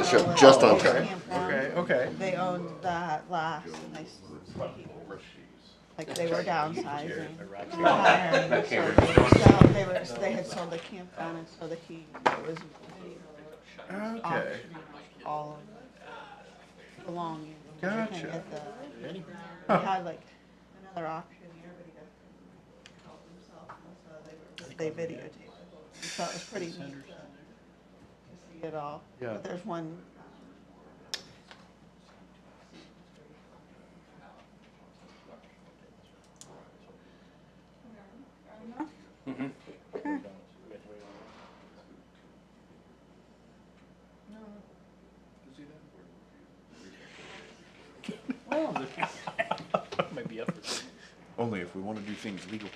show, just on Okay, time. okay. They owned that last, and they like they were downsizing, retiring, so they had sold the campground, and so he was Okay. auctioning all of the belongings. Gotcha. At the, he had like another auctioneer, but he doesn't help himself, and so they videotaped it. So it was pretty neat to see it all. Yeah. But there's one. Might be up for Only if we want to do things legal.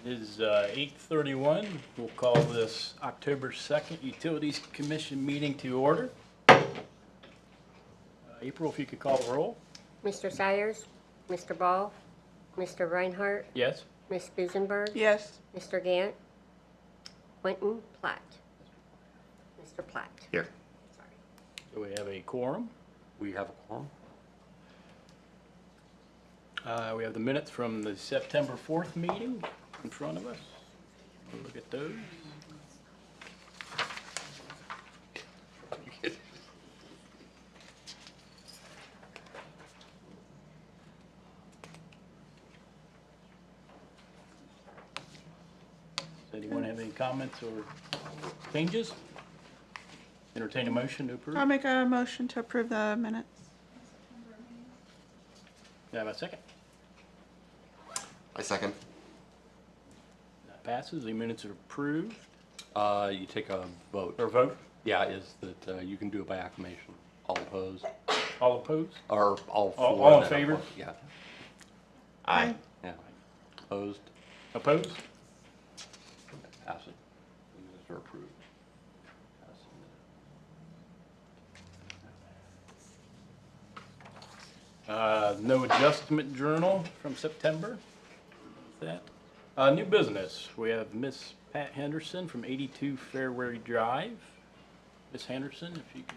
It is 8:31. We'll call this October 2nd Utilities Commission meeting to order. April, if you could call the roll. Mr. Sayers, Mr. Ball, Mr. Reinhardt, Yes? Ms. Busenberg, Yes. Mr. Gant, Quentin Platt. Mr. Platt. Here. Sorry. Do we have a quorum? We have a quorum. We have the minutes from the September 4th meeting in front of us. We'll look at those. Does anyone have any comments or changes? Entertain a motion to approve. I'll make a motion to approve the minutes. Do I have a second? I second. That passes. The minutes are approved. You take a vote. Or vote? Yeah, is that you can do it by acclamation. All opposed, All opposed? or all for. All in that favor? opposed. Yeah, Aye. yeah. Opposed, Opposed? pass it. Minutes are approved. Pass the minute. No adjustment journal from September. That. New business. We have Miss Pat Henderson from 82 Fairway Drive. Miss Henderson, if you could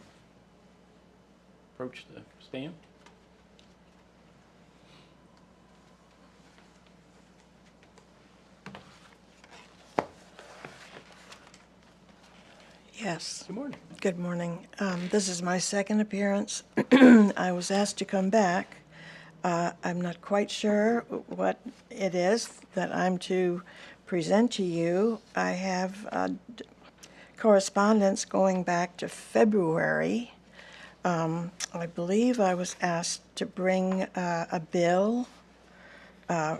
approach the stand. Yes, Good morning. good morning. This is my second appearance. I was asked to come back. I'm not quite sure what it is that I'm to present to you. I have correspondence going back to February. I believe I was asked to bring a bill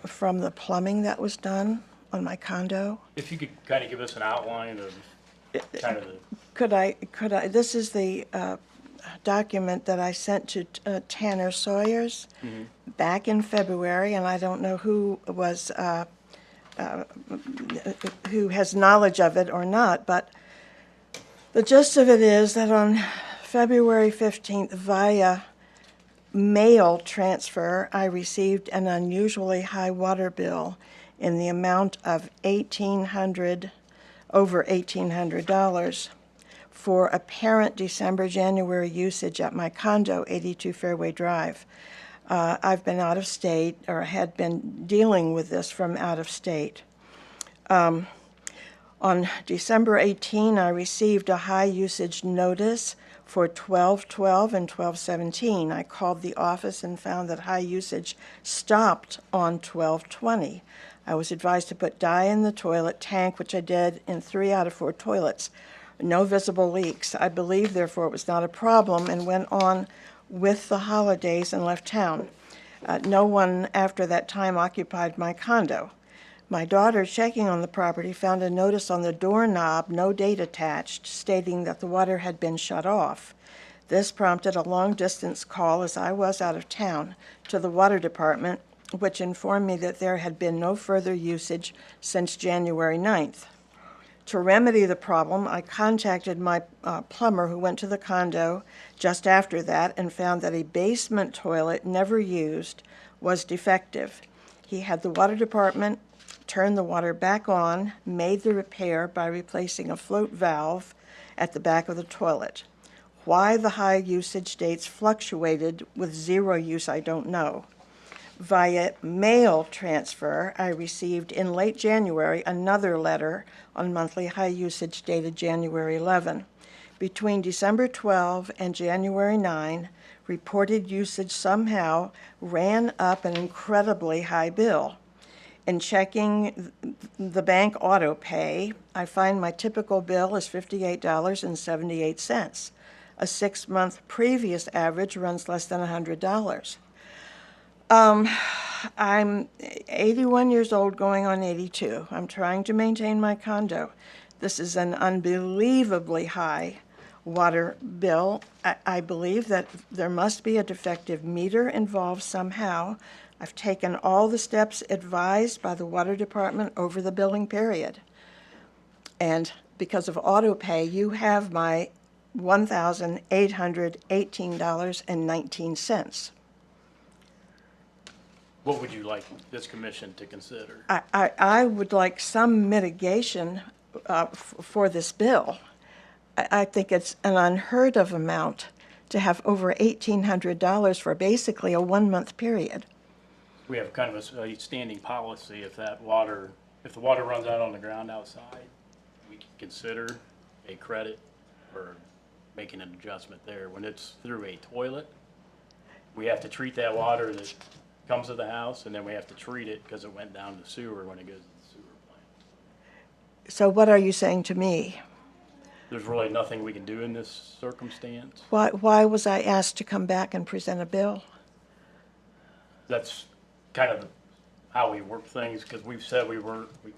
from the plumbing that was done on my condo. If you could kind of give us an outline of kind of the, Could I, this is the document that I sent to Tanner Sawyers back in February, and I don't know who was, who has knowledge of it or not, but the gist of it is that on February 15th, via mail transfer, I received an unusually high water bill in the amount of over $1,800 for apparent December-January usage at my condo, 82 Fairway Drive. I've been out of state, or had been dealing with this from out of state. On December 18, I received a high usage notice for 12/12 and 12/17. I called the office and found that high usage stopped on 12/20. I was advised to put dye in the toilet tank, which I did in 3 out of 4 toilets. No visible leaks. I believed, therefore, it was not a problem, and went on with the holidays and left town. No one after that time occupied my condo. My daughter, checking on the property, found a notice on the doorknob, no date attached, stating that the water had been shut off. This prompted a long-distance call, as I was out of town, to the water department, which informed me that there had been no further usage since January 9th. To remedy the problem, I contacted my plumber who went to the condo just after that and found that a basement toilet never used was defective. He had the water department turn the water back on, made the repair by replacing a float valve at the back of the toilet. Why the high usage dates fluctuated with zero use, I don't know. Via mail transfer, I received in late January another letter on monthly high usage dated January 11. Between December 12 and January 9, reported usage somehow ran up an incredibly high bill. In checking the bank auto pay, I find my typical bill is $58.78. A 6-month previous average runs less than $100. I'm 81 years old, going on 82. I'm trying to maintain my condo. This is an unbelievably high water bill. I believe that there must be a defective meter involved somehow. I've taken all the steps advised by the water department over the billing period. And because of auto pay, you have my $1,818.19. What would you like this commission to consider? I would like some mitigation for this bill. I think it's an unheard of amount to have over $1,800 for basically a 1-month period. We have kind of a standing policy if the water runs out on the ground outside, we can consider a credit for making an adjustment there. When it's through a toilet, we have to treat that water that comes to the house, and then we have to treat it because it went down the sewer when it goes to the sewer plant. So what are you saying to me? There's really nothing we can do in this circumstance. Why was I asked to come back and present a bill? That's kind of how we work things, because we've said we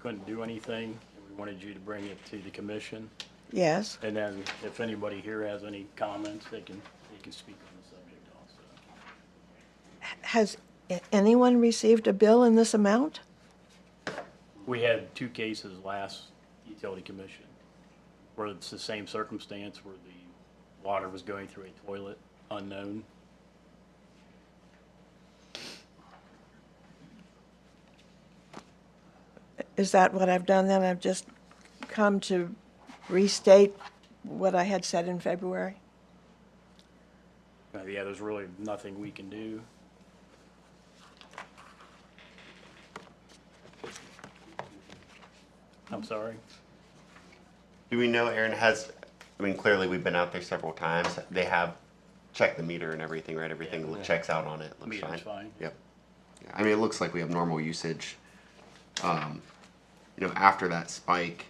couldn't do anything, and we wanted you to bring it to the commission. Yes. And then if anybody here has any comments, they can speak on the subject also. Has anyone received a bill in this amount? We had 2 cases last utility commission where it's the same circumstance where the water was going through a toilet unknown. Is that what I've done then? I've just come to restate what I had said in February? Yeah, there's really nothing we can do. I'm sorry. Do we know Aaron has, I mean, clearly we've been out there several times. They have checked the meter and everything, right? Everything checks out on it. Looks Meter's fine. fine. Yep. Yeah, I mean, it looks like we have normal usage. After that spike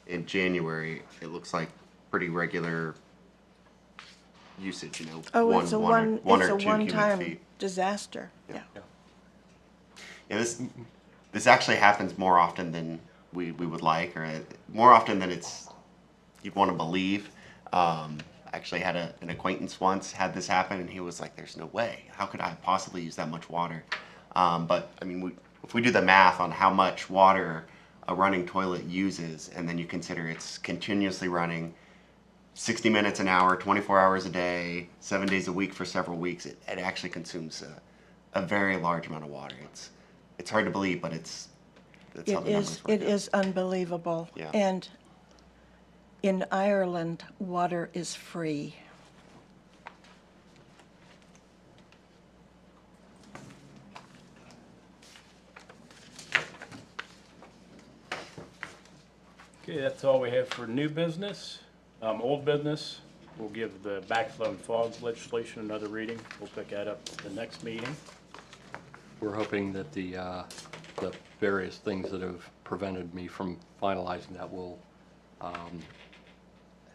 in January, it looks like pretty regular usage, Oh, one it's a or 2 cubic one-time feet. disaster. Yeah. Yeah, this actually happens more often than we would like, or more often than you'd want to believe. Actually had an acquaintance once had this happen, and he was like, "There's no way. How could I possibly use that much water?" But I mean, if we do the math on how much water a running toilet uses, and then you consider it's continuously running 60 minutes an hour, 24 hours a day, 7 days a week for several weeks, it actually consumes a very large amount of water. It's hard to believe, but that's how the numbers work It out. is unbelievable. Yeah. And in Ireland, water is free. Okay, that's all we have for new business. Old business, we'll give the backflow and fog legislation another reading. We'll pick that up at the next meeting. We're hoping that the various things that have prevented me from finalizing that will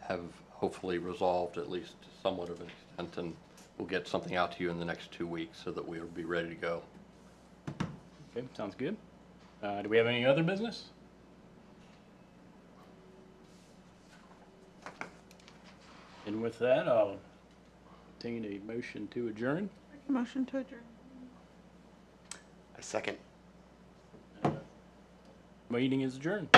have hopefully resolved at least to somewhat of an extent, and we'll get something out to you in the next 2 weeks so that we'll be ready to go. Okay, sounds good. Do we have any other business? And with that, I'll entertain a motion to adjourn. Motion to adjourn. I A second. Meeting is adjourned.